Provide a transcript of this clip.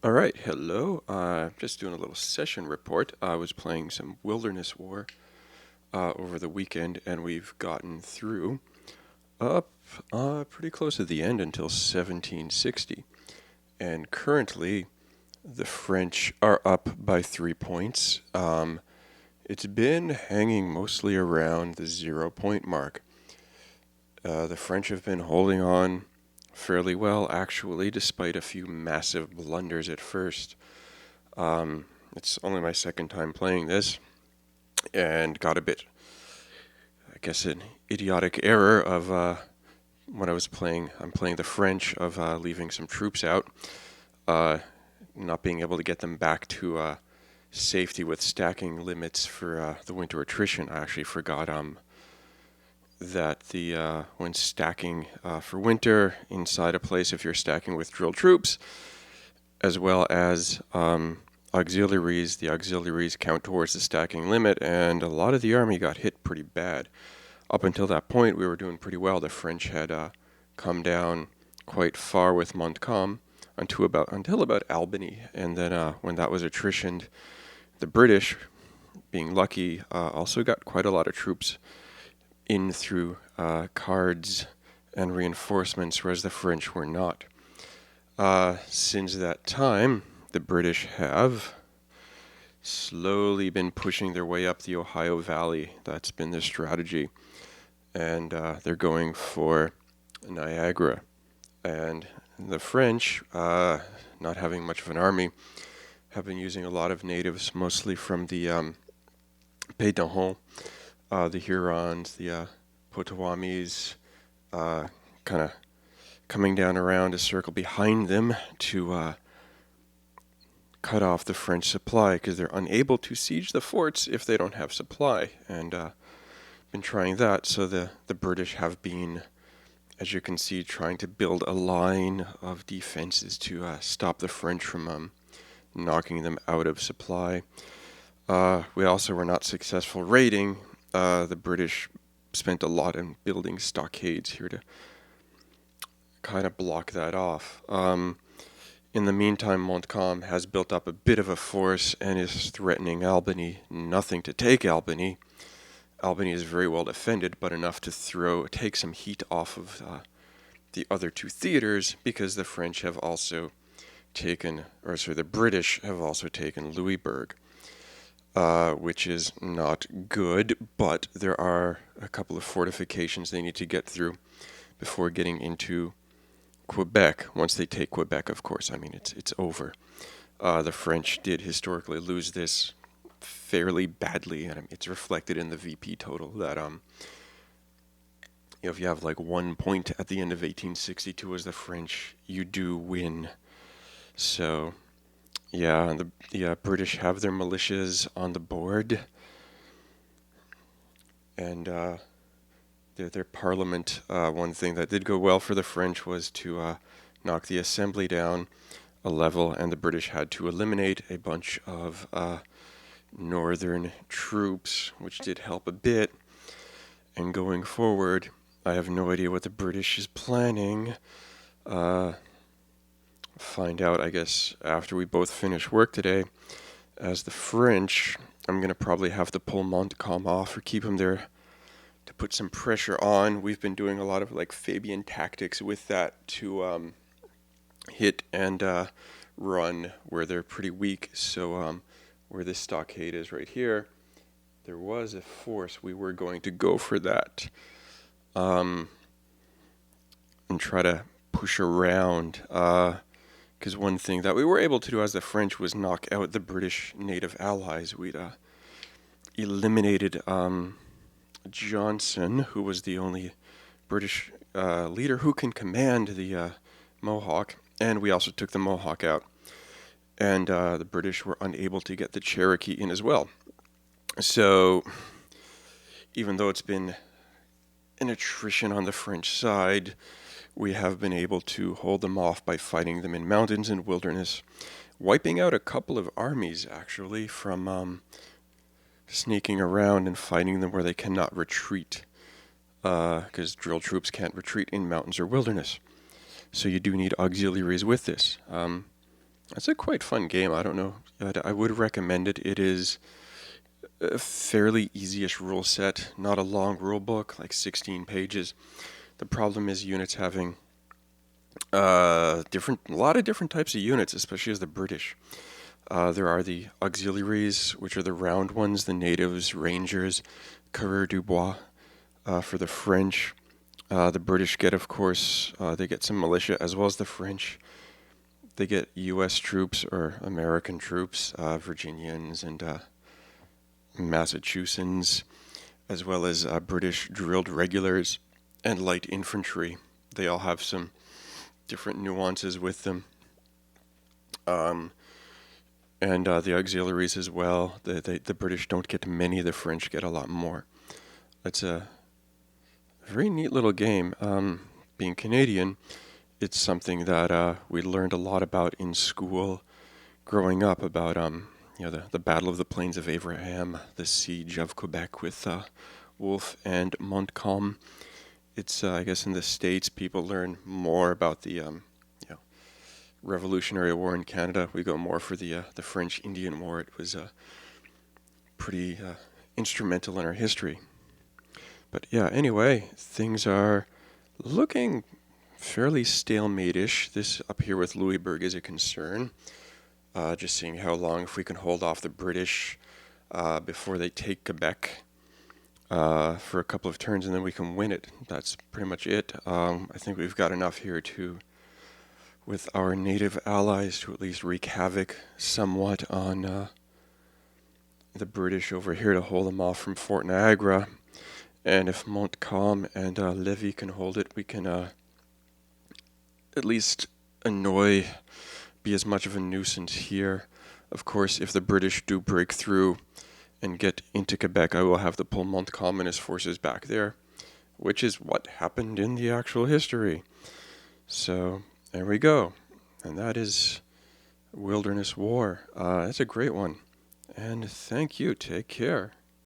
All right, hello. Just doing a little session report. I was playing some Wilderness War over the weekend, and we've gotten through up pretty close to the end until 1760. And currently, the French are up by 3 points. It's been hanging mostly around the 0 point mark. The French have been holding on fairly well, actually, despite a few massive blunders at first. It's only my second time playing this, and got a bit, I guess, an idiotic error of when I was playing. I'm playing the French of leaving some troops out, uh, not being able to get them back to safety with stacking limits for the winter attrition. I actually forgot that the when stacking for winter inside a place, if you're stacking with drilled troops, as well as auxiliaries. The auxiliaries count towards the stacking limit, and a lot of the army got hit pretty bad. Up until that point, we were doing pretty well. The French had come down quite far with Montcalm until about Albany, and then when that was attritioned, the British, being lucky, also got quite a lot of troops in through Cards and reinforcements, whereas the French were not. Since that time, the British have slowly been pushing their way up the Ohio Valley. That's been their strategy. And they're going for Niagara. And the French, not having much of an army, have been using a lot of natives, mostly from the Pays d'Enhaut, the Hurons, the Potawatomis, kind of coming down around a circle behind them to cut off the French supply because they're unable to siege the forts if they don't have supply. And been trying that, so the British have been, as you can see, trying to build a line of defenses to stop the French from knocking them out of supply. We also were not successful raiding. The British spent a lot in building stockades here to kind of block that off. In the meantime, Montcalm has built up a bit of a force and is threatening Albany. Nothing to take Albany. Albany is very well defended, but enough to take some heat off of the other two theaters, because the French have also the British have also taken Louisbourg, which is not good, but there are a couple of fortifications they need to get through before getting into Quebec. Once they take Quebec, of course, I mean, it's over. The French did historically lose this fairly badly, and it's reflected in the VP total that if you have like 1 point at the end of 1862 as the French, you do win. So yeah, and the British have their militias on the board, and their parliament. One thing that did go well for the French was to knock the assembly down a level, and the British had to eliminate a bunch of northern troops, which did help a bit. And going forward, I have no idea what the British is planning. Find out, I guess, after we both finish work today. As the French, I'm going to probably have to pull Montcalm off or keep him there to put some pressure on. We've been doing a lot of like Fabian tactics with that to hit and run where they're pretty weak. So where this stockade is right here, there was a force. We were going to go for that and try to push around. Because one thing that we were able to do as the French was knock out the British native allies. We'd eliminated Johnson, who was the only British leader who can command the Mohawk, and we also took the Mohawk out. And the British were unable to get the Cherokee in as well. So even though it's been an attrition on the French side, we have been able to hold them off by fighting them in mountains and wilderness, wiping out a couple of armies, actually, from sneaking around and fighting them where they cannot retreat, because drilled troops can't retreat in mountains or wilderness. So you do need auxiliaries with this. It's a quite fun game. I don't know. I would recommend it. It is a fairly easy-ish rule set, not a long rule book, like 16 pages. The problem is units having a lot of different types of units, especially as the British. There are the auxiliaries, which are the round ones, the natives, rangers, coureurs du bois for the French. The British get, of course, they get some militia as well as the French. They get U.S. troops or American troops, Virginians and Massachusetts, as well as British drilled regulars and light infantry. They all have some different nuances with them. Um, and the auxiliaries as well. The British don't get many, the French get a lot more. It's a very neat little game. Being Canadian, it's something that we learned a lot about in school growing up about the Battle of the Plains of Abraham, the siege of Quebec with Wolfe and Montcalm. It's I guess in the States people learn more about the Revolutionary War in Canada. We go more for the French Indian War. It was pretty instrumental in our history. But yeah, anyway, things are looking fairly stalemate-ish. This up here with Louisbourg is a concern. Just seeing how long, if we can hold off the British before they take Quebec for a couple of turns, and then we can win it. That's pretty much it. I think we've got enough here with our native allies to at least wreak havoc somewhat on the British over here to hold them off from Fort Niagara. And if Montcalm and Lévis can hold it, we can at least be as much of a nuisance here. Of course, if the British do break through and get into Quebec, I will have to pull Montcalm and his forces back there, which is what happened in the actual history. So there we go. And that is Wilderness War. It's a great one. And thank you. Take care.